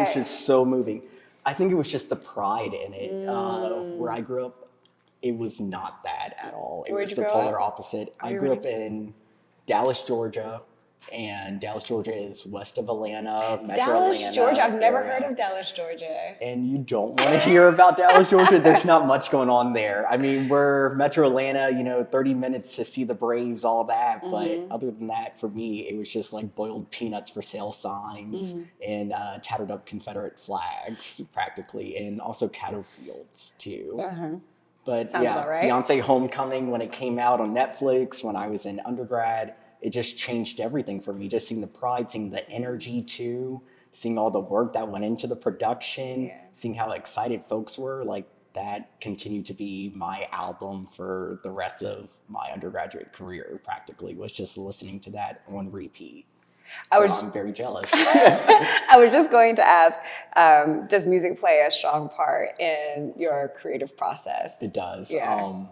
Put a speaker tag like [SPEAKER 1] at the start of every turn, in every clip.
[SPEAKER 1] was just so moving. I think it was just the pride in it. Where I grew up, it was not that at all. It
[SPEAKER 2] Where'd
[SPEAKER 1] was
[SPEAKER 2] you
[SPEAKER 1] the
[SPEAKER 2] grow
[SPEAKER 1] polar
[SPEAKER 2] up?
[SPEAKER 1] opposite. I grew up in Dallas, Georgia. And Dallas, Georgia is west of Atlanta,
[SPEAKER 2] Dallas, Georgia. I've never
[SPEAKER 1] area.
[SPEAKER 2] heard of Dallas, Georgia.
[SPEAKER 1] And you don't want to hear about Dallas, Georgia. There's not much going on there. I mean, we're Metro Atlanta, 30 minutes to see the Braves, all that. But other than that, for me, it was just like boiled peanuts for sale signs and tattered up Confederate flags, practically, and also cattle fields, too. But
[SPEAKER 2] Sounds about right.
[SPEAKER 1] Beyonce Homecoming, when it came out on Netflix, when I was in undergrad, it just changed everything for me. Just seeing the pride, seeing the energy too, seeing all the work that went into the production, seeing how excited folks were, like that continued to be my album for the rest of my undergraduate career, practically, was just listening to that on repeat. I'm very jealous.
[SPEAKER 2] I was just going to ask, does music play a strong part in your creative process?
[SPEAKER 1] It does.
[SPEAKER 2] Yeah.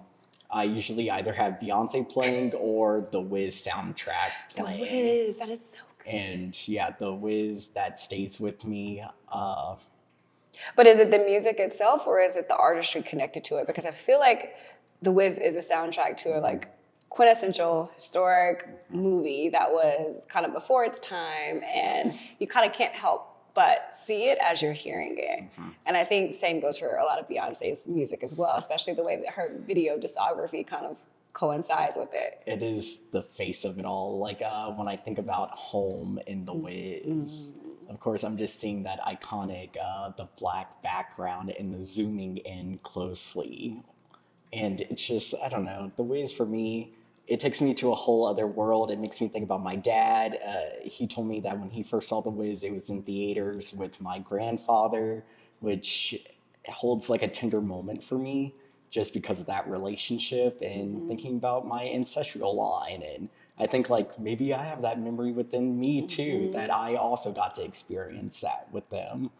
[SPEAKER 1] I usually either have Beyonce playing or the Wiz soundtrack playing.
[SPEAKER 2] The Wiz, that is so good.
[SPEAKER 1] And the Wiz, that stays with me.
[SPEAKER 2] But is it the music itself or is it the artistry connected to it? Because I feel like the Wiz is a soundtrack to a quintessential historic movie that was kind of before its time, and you kind of can't help but see it as you're hearing it. And I think the same goes for a lot of Beyonce's music as well, especially the way that her video discography kind of coincides with it.
[SPEAKER 1] It is the face of it all. Like when I think about Home in the Wiz, of course, I'm just seeing that iconic, the black background and the zooming in closely. And it's just, I don't know, the Wiz for me, it takes me to a whole other world. It makes me think about my dad. He told me that when he first saw The Wiz, it was in theaters with my grandfather, which holds like a tender moment for me just because of that relationship and thinking about my ancestral line. And I think maybe I have that memory within me too, that I also got to experience that with them.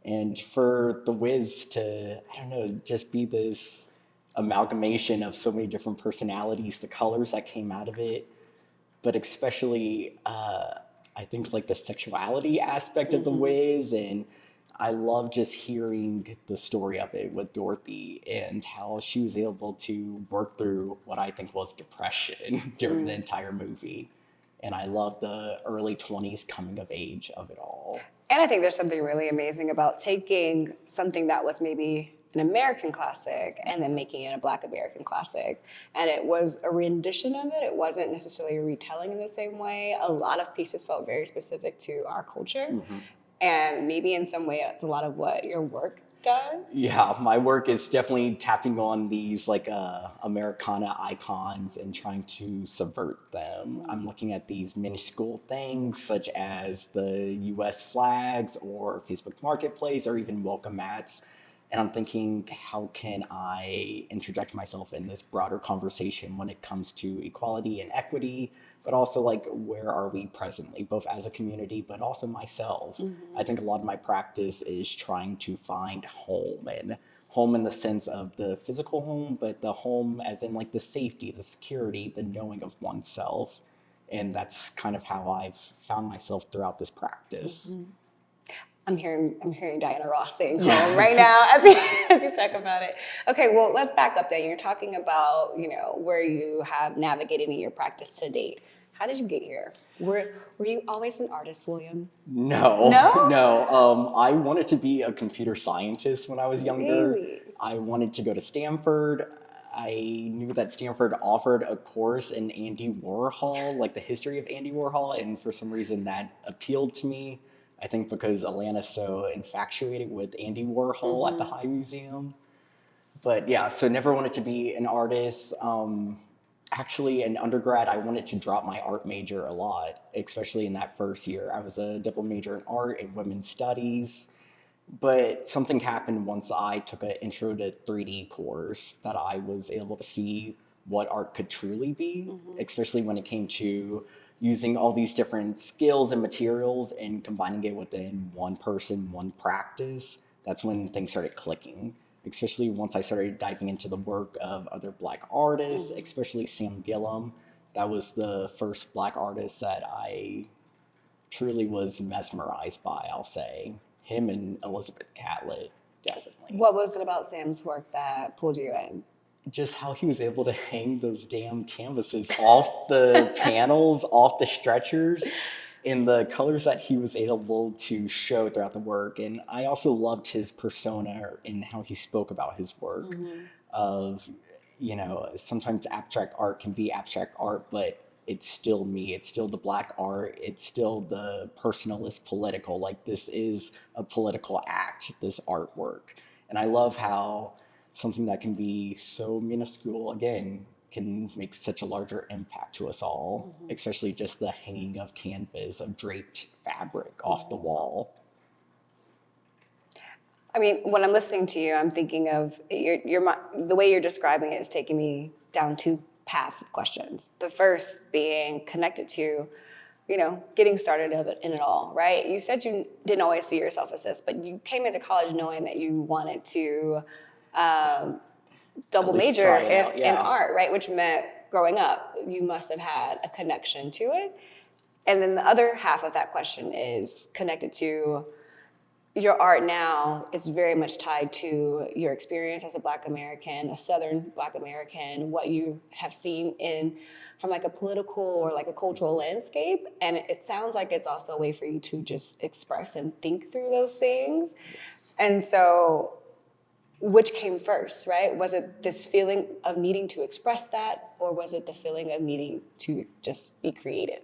[SPEAKER 1] And for The Wiz to, I don't know, just be this amalgamation of so many different personalities, the colors that came out of it, but especially I think the sexuality aspect of The Wiz, and I love just hearing the story of it with Dorothy and how she was able to work through what I think was depression during the entire movie. And I love the early 20s coming of age of it all.
[SPEAKER 2] And I think there's something really amazing about taking something that was maybe an American classic and then making it a Black American classic. And it was a rendition of it. It wasn't necessarily a retelling in the same way. A lot of pieces felt very specific to our culture. And maybe in some way that's a lot of what your work does.
[SPEAKER 1] Yeah, my work is definitely tapping on these Americana icons and trying to subvert them. I'm looking at these minuscule things such as the US flags or Facebook Marketplace or even welcome mats. And I'm thinking, how can I interject myself in this broader conversation when it comes to equality and equity, but also where are we presently, both as a community, but also myself. I think a lot of my practice is trying to find home, and home in the sense of the physical home, but the home as in the safety, the security, the knowing of oneself. And that's kind of how I've found myself throughout this practice.
[SPEAKER 2] I'm hearing Diana Ross saying home right now as you talk about it. Okay, well, let's back up then. You're talking about, where you have navigated in your practice to date. How did you get here? Were you always an artist, William?
[SPEAKER 1] No.
[SPEAKER 2] No?
[SPEAKER 1] No. I wanted to be a computer scientist when I was younger.
[SPEAKER 2] Really?
[SPEAKER 1] I wanted to go to Stanford. I knew that Stanford offered a course in Andy Warhol, the history of Andy Warhol, and for some reason that appealed to me. I think because Atlanta's so infatuated with Andy Warhol at the High Museum. But yeah, so never wanted to be an artist. Actually, in undergrad, I wanted to drop my art major a lot, especially in that first year. I was a double major in art and women's studies. But something happened once I took an intro to 3D course that I was able to see what art could truly be, especially when it came to using all these different skills and materials and combining it within one person, one practice. That's when things started clicking, especially once I started diving into the work of other Black artists, especially Sam Gilliam. That was the first Black artist that I truly was mesmerized by, I'll say. him and Elizabeth Catlett, definitely.
[SPEAKER 2] What was it about Sam's work that pulled you in?
[SPEAKER 1] Just how he was able to hang those damn canvases off the panels, off the stretchers, in the colors that he was able to show throughout the work. And I also loved his persona and how he spoke about his work of, you know, sometimes abstract art can be abstract art, but it's still me. It's still the Black art. It's still the personalist political. Like, this is a political act, this artwork. And I love how something that can be so minuscule, again, can make such a larger impact to us all, especially just the hanging of canvas, of draped fabric off the wall.
[SPEAKER 2] I mean, when I'm listening to you, I'm thinking of the way you're describing it is taking me down two paths of questions. The first being connected to, you know, getting started in it all, right? You said you didn't always see yourself as this, but you came into college knowing that you wanted to double major in art, right? Which meant growing up, you must have had a connection to it. And then the other half of that question is connected to your art now is very much tied to your experience as a Black American, a Southern Black American, what you have seen from like a political or like a cultural landscape. And it sounds like it's also a way for you to just express and think through those things. And so which came first, right? Was it this feeling of needing to express that, or was it the feeling of needing to just be creative?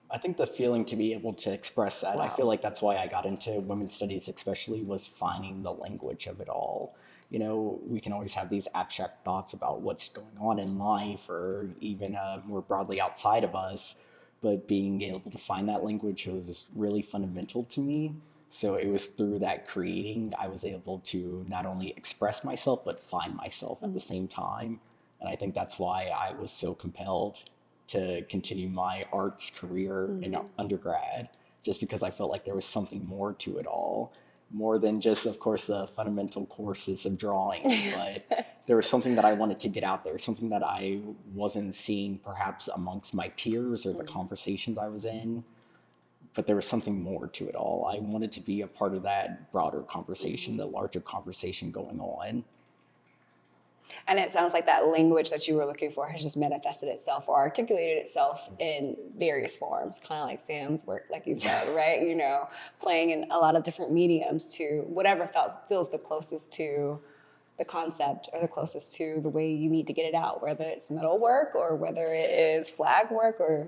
[SPEAKER 1] I think the feeling to be able to express that,
[SPEAKER 2] Wow.
[SPEAKER 1] I feel like that's why I got into women's studies especially, was finding the language of it all. You know, we can always have these abstract thoughts about what's going on in life, or even more broadly outside of us, but being able to find that language was really fundamental to me. So it was through that creating, I was able to not only express myself, but find myself at the same time. And I think that's why I was so compelled to continue my arts career in undergrad, just because I felt like there was something more to it all, more than just, of course, the fundamental courses of drawing, but there was something that I wanted to get out there, something that I wasn't seeing perhaps amongst my peers or the conversations I was in, but there was something more to it all. I wanted to be a part of that broader conversation, the larger conversation going on.
[SPEAKER 2] And it sounds like that language that you were looking for has just manifested itself or articulated itself in various forms, kind of like Sam's work, like you said, right? You know, playing in a lot of different mediums to whatever feels the closest to the concept or the closest to the way you need to get it out, whether it's metal work or whether it is flag work or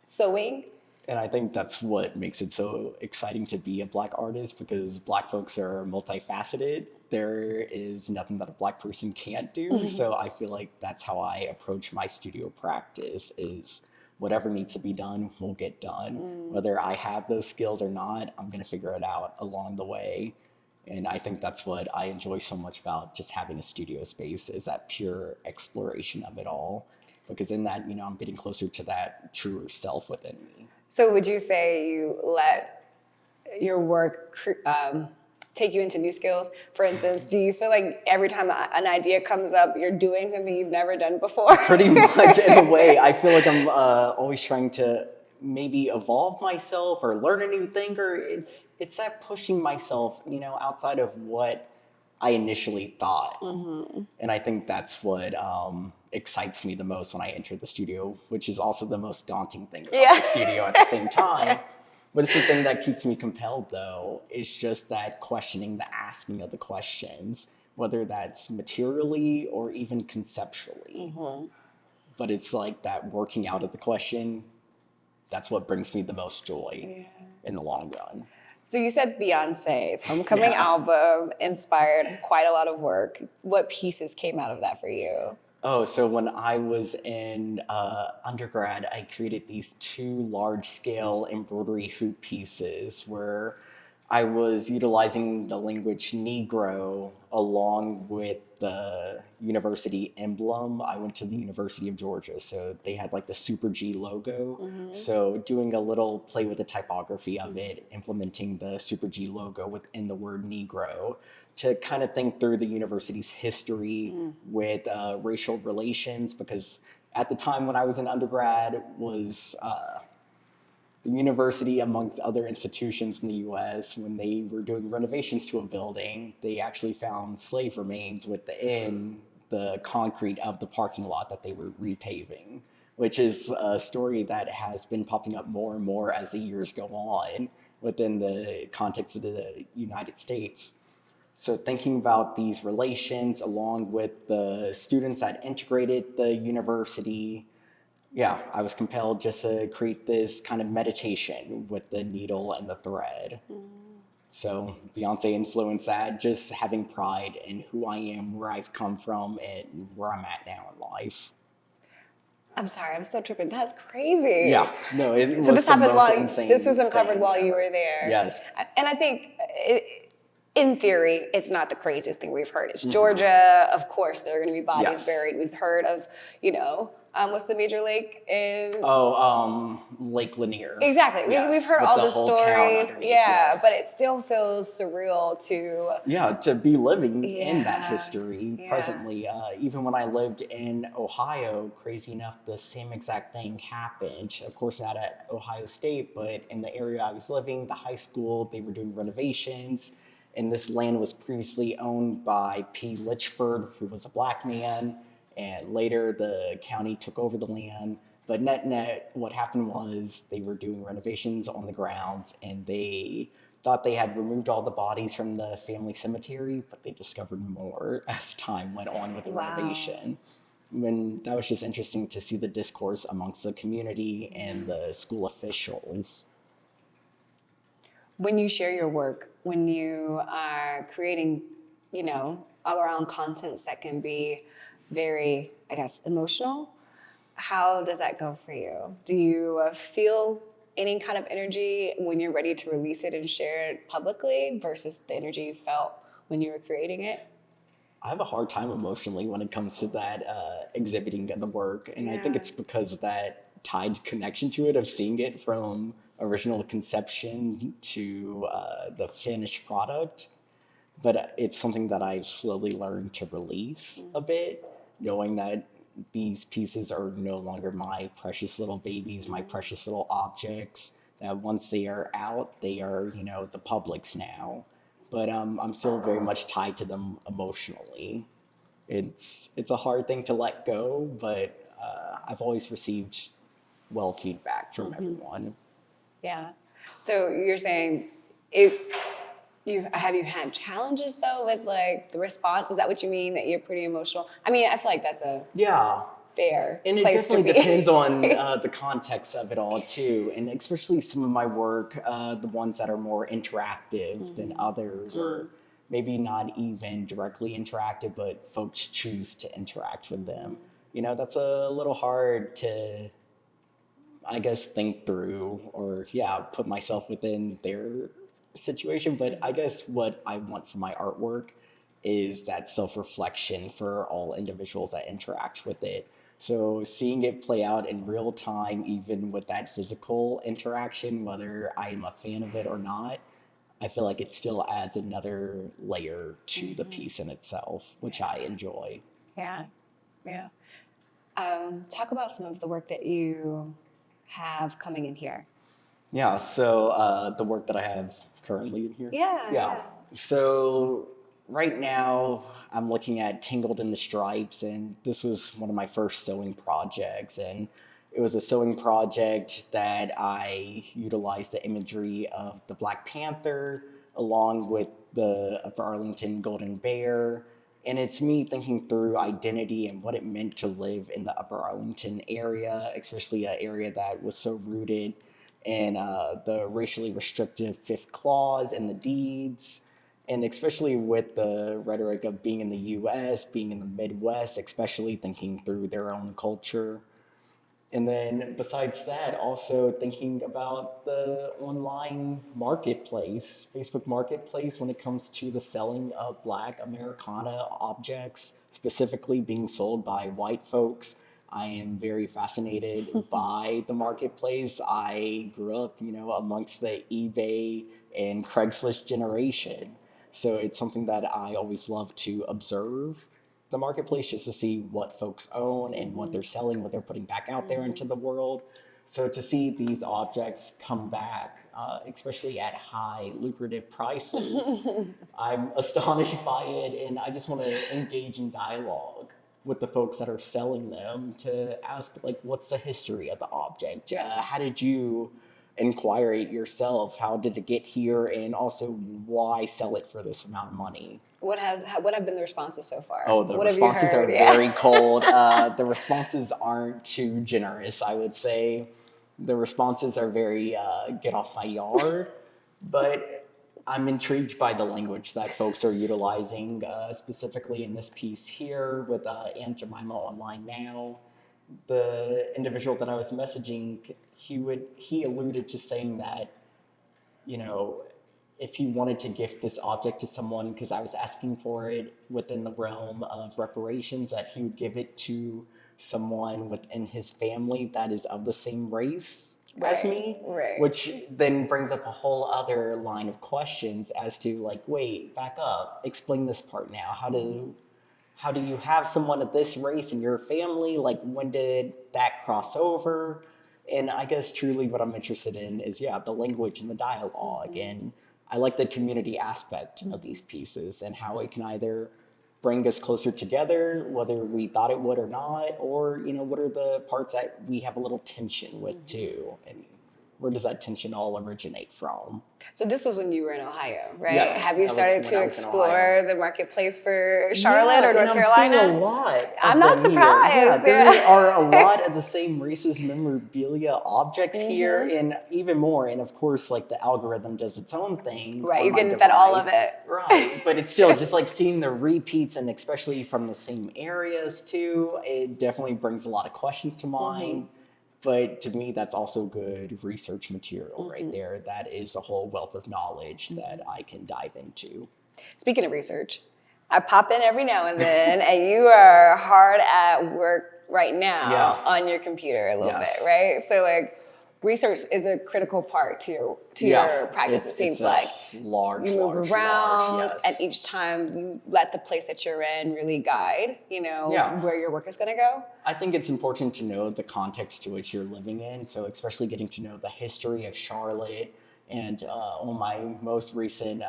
[SPEAKER 2] sewing.
[SPEAKER 1] And I think that's what makes it so exciting to be a Black artist, because Black folks are multifaceted. There is nothing that a Black person can't do. So I feel like that's how I approach my studio practice, is whatever needs to be done will get done. Whether I have those skills or not, I'm going to figure it out along the way. And I think that's what I enjoy so much about just having a studio space, is that pure exploration of it all. Because in that, you know, I'm getting closer to that truer self within me.
[SPEAKER 2] So would you say you let your work take you into new skills? For instance, do you feel like every time an idea comes up, you're doing something you've never done before?
[SPEAKER 1] Pretty much, in a way. I feel like I'm always trying to maybe evolve myself or learn a new thing, or it's that pushing myself, you know, outside of what I initially thought. And I think that's what excites me the most when I enter the studio, which is also the most daunting thing about the studio at the same time. But it's the thing that keeps me compelled, though. It's just that questioning, the asking of the questions, whether that's materially or even conceptually. But it's like that working out of the question, that's what brings me the most joy in the long run.
[SPEAKER 2] So you said Beyonce's Homecoming album inspired quite a lot of work. What pieces came out of that for you?
[SPEAKER 1] Oh, so when I was in undergrad, I created these 2 large-scale embroidery hoop pieces where I was utilizing the language Negro along with the university emblem. I went to the University of Georgia, so they had like the Super G logo. So doing a little play with the typography of it, implementing the Super G logo within the word Negro, to kind of think through the university's history with racial relations, because at the time when I was in undergrad was the university, amongst other institutions in the US, when they were doing renovations to a building, they actually found slave remains within the concrete of the parking lot that they were repaving, which is a story that has been popping up more and more as the years go on within the context of the United States. So thinking about these relations along with the students that integrated the university, yeah, I was compelled just to create this kind of meditation with the needle and the thread. So Beyonce influenced that, just having pride in who I am, where I've come from, and where I'm at now in life.
[SPEAKER 2] I'm sorry, I'm still tripping. That's crazy.
[SPEAKER 1] Yeah, no, it
[SPEAKER 2] So
[SPEAKER 1] was
[SPEAKER 2] this
[SPEAKER 1] the
[SPEAKER 2] happened
[SPEAKER 1] most
[SPEAKER 2] while
[SPEAKER 1] insane
[SPEAKER 2] this was uncovered
[SPEAKER 1] thing
[SPEAKER 2] while you
[SPEAKER 1] ever.
[SPEAKER 2] were there.
[SPEAKER 1] Yes.
[SPEAKER 2] And I think, in theory, it's not the craziest thing we've heard. It's Georgia, of course. There are going to be bodies
[SPEAKER 1] Yes.
[SPEAKER 2] buried. We've heard of, what's the major lake in?
[SPEAKER 1] Lake Lanier.
[SPEAKER 2] Exactly.
[SPEAKER 1] Yes,
[SPEAKER 2] We've heard
[SPEAKER 1] with
[SPEAKER 2] all
[SPEAKER 1] the
[SPEAKER 2] the
[SPEAKER 1] whole town
[SPEAKER 2] stories.
[SPEAKER 1] underneath,
[SPEAKER 2] Yeah,
[SPEAKER 1] yes.
[SPEAKER 2] but it still feels surreal to.
[SPEAKER 1] Yeah, to be living in that
[SPEAKER 2] Yeah,
[SPEAKER 1] history
[SPEAKER 2] yeah.
[SPEAKER 1] presently. Even when I lived in Ohio, crazy enough, the same exact thing happened. Of course, not at Ohio State, but in the area I was living, the high school, they were doing renovations. And this land was previously owned by P. Litchford, who was a black man. And later the county took over the land. But net, what happened was they were doing renovations on the grounds, and they thought they had removed all the bodies from the family cemetery, but they discovered more as time went on with the
[SPEAKER 2] Wow.
[SPEAKER 1] renovation. When that was just interesting to see the discourse amongst the community and the school officials.
[SPEAKER 2] When you share your work, when you are creating, all around contents that can be very, I guess, emotional, how does that go for you? Do you feel any kind of energy when you're ready to release it and share it publicly versus the energy you felt when you were creating it?
[SPEAKER 1] I have a hard time emotionally when it comes to that exhibiting of the work, and I think
[SPEAKER 2] Yeah.
[SPEAKER 1] it's because of that tied connection to it of seeing it from original conception to the finished product. But it's something that I've slowly learned to release a bit, knowing that these pieces are no longer my precious little babies, my precious little objects. That once they are out, they are, the public's now. But I'm still very much tied to them emotionally. It's a hard thing to let go, but I've always received well feedback from everyone.
[SPEAKER 2] Yeah. So you're saying have you had challenges though with like the response? Is that what you mean, that you're pretty emotional? I mean, I feel like that's a
[SPEAKER 1] Yeah.
[SPEAKER 2] fair
[SPEAKER 1] And it
[SPEAKER 2] place to
[SPEAKER 1] definitely
[SPEAKER 2] be.
[SPEAKER 1] depends on the context of it all too, and especially some of my work, the ones that are more interactive than others, or maybe not even directly interactive, but folks choose to interact with them. That's a little hard to, I guess, think through, or put myself within their situation. But I guess what I want for my artwork is that self-reflection for all individuals that interact with it. So seeing it play out in real time, even with that physical interaction, whether I'm a fan of it or not, I feel like it still adds another layer to the piece in itself, which I enjoy.
[SPEAKER 2] Yeah. Yeah. Talk about some of the work that you have coming in here.
[SPEAKER 1] Yeah, so the work that I have currently in here.
[SPEAKER 2] Yeah.
[SPEAKER 1] So right now I'm looking at Tangled in the Stripes, and this was one of my first sewing projects, and it was a sewing project that I utilized the imagery of the Black Panther along with the Upper Arlington Golden Bear. And it's me thinking through identity and what it meant to live in the Upper Arlington area, especially an area that was so rooted in the racially restrictive Fifth Clause and the deeds, and especially with the rhetoric of being in the US, being in the Midwest, especially thinking through their own culture. And then besides that, also thinking about the online marketplace, Facebook marketplace, when it comes to the selling of Black Americana objects, specifically being sold by white folks. I am very fascinated by the marketplace. I grew up, amongst the eBay and Craigslist generation. So it's something that I always love to observe the marketplace, just to see what folks own and what they're selling, what they're putting back out there into the world. So to see these objects come back, especially at high lucrative prices, I'm astonished by it, and I just want to engage in dialogue with the folks that are selling them to ask, like, what's the history of the object? How did you inquire it yourself? How did it get here? And also, why sell it for this amount of money?
[SPEAKER 2] What have been the responses so far?
[SPEAKER 1] Oh, the
[SPEAKER 2] what
[SPEAKER 1] responses
[SPEAKER 2] have
[SPEAKER 1] are
[SPEAKER 2] you heard?
[SPEAKER 1] very cold. The responses aren't too generous, I would say. The responses are very get off my yard, but I'm intrigued by the language that folks are utilizing, specifically in this piece here with Aunt Jemima online now. The individual that I was messaging, he alluded to saying that, you know, if he wanted to gift this object to someone, because I was asking for it within the realm of reparations, that he would give it to someone within his family that is of the same race as me, which then brings up a whole other line of questions as to, like, wait, back up, explain this part now. How do you have someone of this race in your family? Like, when did that cross over? And I guess truly what I'm interested in is, the language and the dialogue. And I like the community aspect of these pieces and how it can either bring us closer together, whether we thought it would or not, or, what are the parts that we have a little tension with too, and where does that tension all originate from?
[SPEAKER 2] So this was when you were in Ohio, right?
[SPEAKER 1] Yeah,
[SPEAKER 2] Have you started to explore the marketplace for Charlotte or North
[SPEAKER 1] I'm
[SPEAKER 2] Carolina?
[SPEAKER 1] seeing a lot.
[SPEAKER 2] I'm not surprised.
[SPEAKER 1] There are a lot of the same racist memorabilia objects here, and even more. And of course, like, the algorithm does its own thing.
[SPEAKER 2] Right, you're getting fed all of it.
[SPEAKER 1] Right, but it's still just like seeing the repeats, and especially from the same areas too. It definitely brings a lot of questions to mind. But to me, that's also good research material right there. That is a whole wealth of knowledge that I can dive into.
[SPEAKER 2] Speaking of research, I pop in every now and then, and you are hard at work right now on your computer a little bit, right? So, like, research is a critical part to your practice. It seems like you move around, and each time you let the place that you're in really guide, where your work is going to go.
[SPEAKER 1] I think it's important to know the context to which you're living in. So, especially getting to know the history of Charlotte. And on my most recent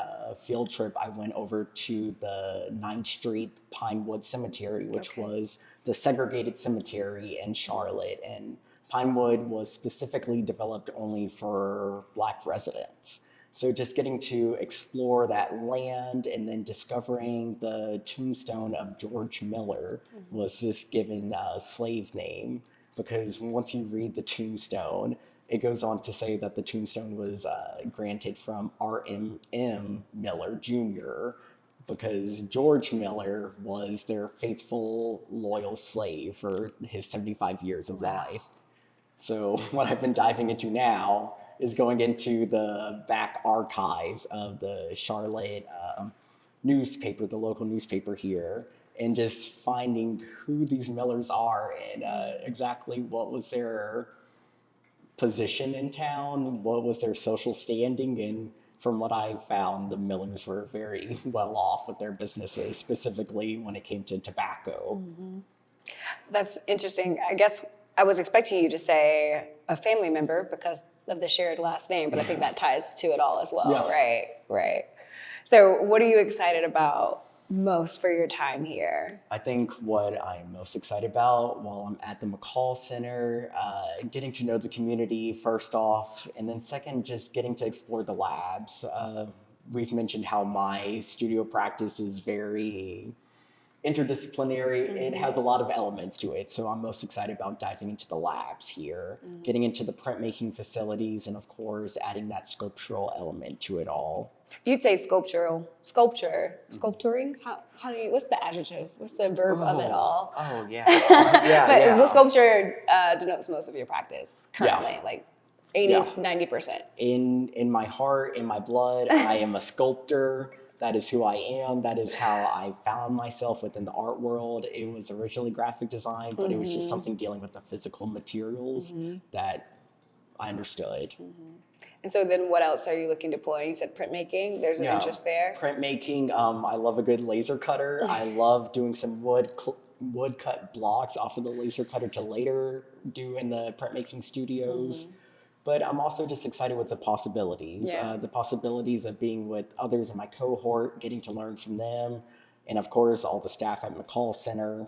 [SPEAKER 1] field trip, I went over to the 9th Street Pinewood Cemetery, which was the segregated cemetery in Charlotte. And Pinewood was specifically developed only for Black residents. So just getting to explore that land and then discovering the tombstone of George Miller was this given slave name, because once you read the tombstone, it goes on to say that the tombstone was granted from R.M.M. Miller Jr., because George Miller was their faithful, loyal slave for his 75 years of life. So what I've been diving into now is going into the back archives of the Charlotte newspaper, the local newspaper here, and just finding who these Millers are and exactly what was their position in town, what was their social standing. And from what I found, the Millers were very well off with their businesses, specifically when it came to tobacco.
[SPEAKER 2] That's interesting. I guess I was expecting you to say a family member because of the shared last name, but I think that ties to it all as well, right? So what are you excited about most for your time here?
[SPEAKER 1] I think what I'm most excited about while I'm at the McColl Center, getting to know the community first off, and then second, just getting to explore the labs. We've mentioned how my studio practice is very interdisciplinary. It has a lot of elements to it. So I'm most excited about diving into the labs here, getting into the printmaking facilities, and of course, adding that sculptural element to it all.
[SPEAKER 2] You'd say sculpturing? How do you, what's the adjective? What's the verb of it all? But sculpture denotes most of your practice currently, like 80s, 90%.
[SPEAKER 1] In my heart, in my blood, I am a sculptor. That is who I am. That is how I found myself within the art world. It was originally graphic design, but it was just something dealing with the physical materials that I understood.
[SPEAKER 2] And so then what else are you looking to pull in? You said printmaking. There's an interest there.
[SPEAKER 1] Printmaking. I love a good laser cutter. I love doing some wood cut blocks off of the laser cutter to later do in the printmaking studios. But I'm also just excited with the possibilities. The possibilities of being with others in my cohort, getting to learn from them, and of course all the staff at McColl Center,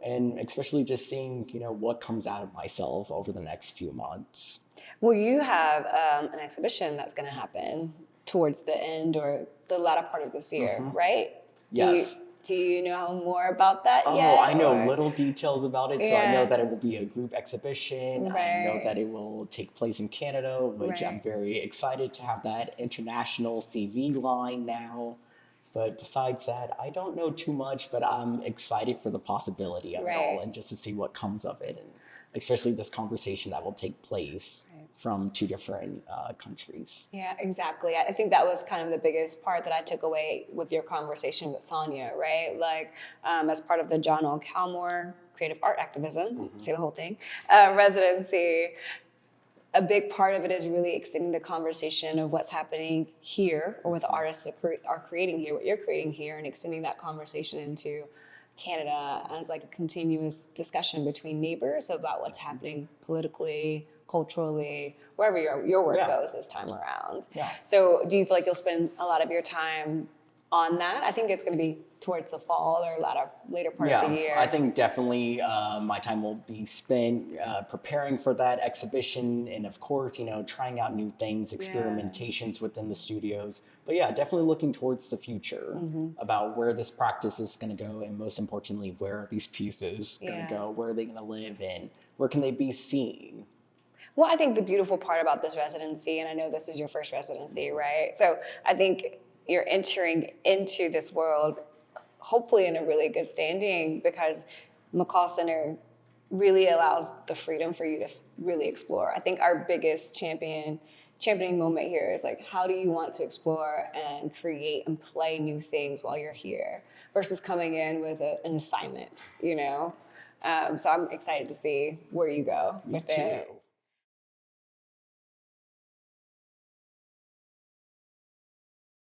[SPEAKER 1] and especially just seeing, what comes out of myself over the next few months.
[SPEAKER 2] Well, you have an exhibition that's going to happen towards the end or the latter part of this year, right?
[SPEAKER 1] Yes.
[SPEAKER 2] Do you know more about that
[SPEAKER 1] Oh,
[SPEAKER 2] yet?
[SPEAKER 1] I know little details about it. So I know that it will be a group exhibition. I know that it will take place in Canada, which I'm very excited to have that international CV line now. But besides that, I don't know too much, but I'm excited for the possibility of it all and just to see what comes of it. And especially this conversation that will take place from two different countries.
[SPEAKER 2] Yeah, exactly. I think that was kind of the biggest part that I took away with your conversation with Sonia, right? Like, as part of the John L. Calmore Creative Art Activism, say the whole thing, residency, a big part of it is really extending the conversation of what's happening here or what the artists are creating here, what you're creating here, and extending that conversation into Canada as like a continuous discussion between neighbors about what's happening politically, culturally, wherever your work goes this time around. So do you feel like you'll spend a lot of your time on that? I think it's going to be towards the fall or later part of the year.
[SPEAKER 1] I think definitely my time will be spent preparing for that exhibition and of course, trying out new things, experimentations within the studios. But yeah, definitely looking towards the future about where this practice is going to go and most importantly, where are these pieces going to go? Where are they going to live and where can they be seen?
[SPEAKER 2] Well, I think the beautiful part about this residency, and I know this is your first residency, right? So I think you're entering into this world hopefully in a really good standing because McColl Center really allows the freedom for you to really explore. I think our biggest championing moment here is like, how do you want to explore and create and play new things while you're here versus coming in with an assignment, So I'm excited to see where you go with it.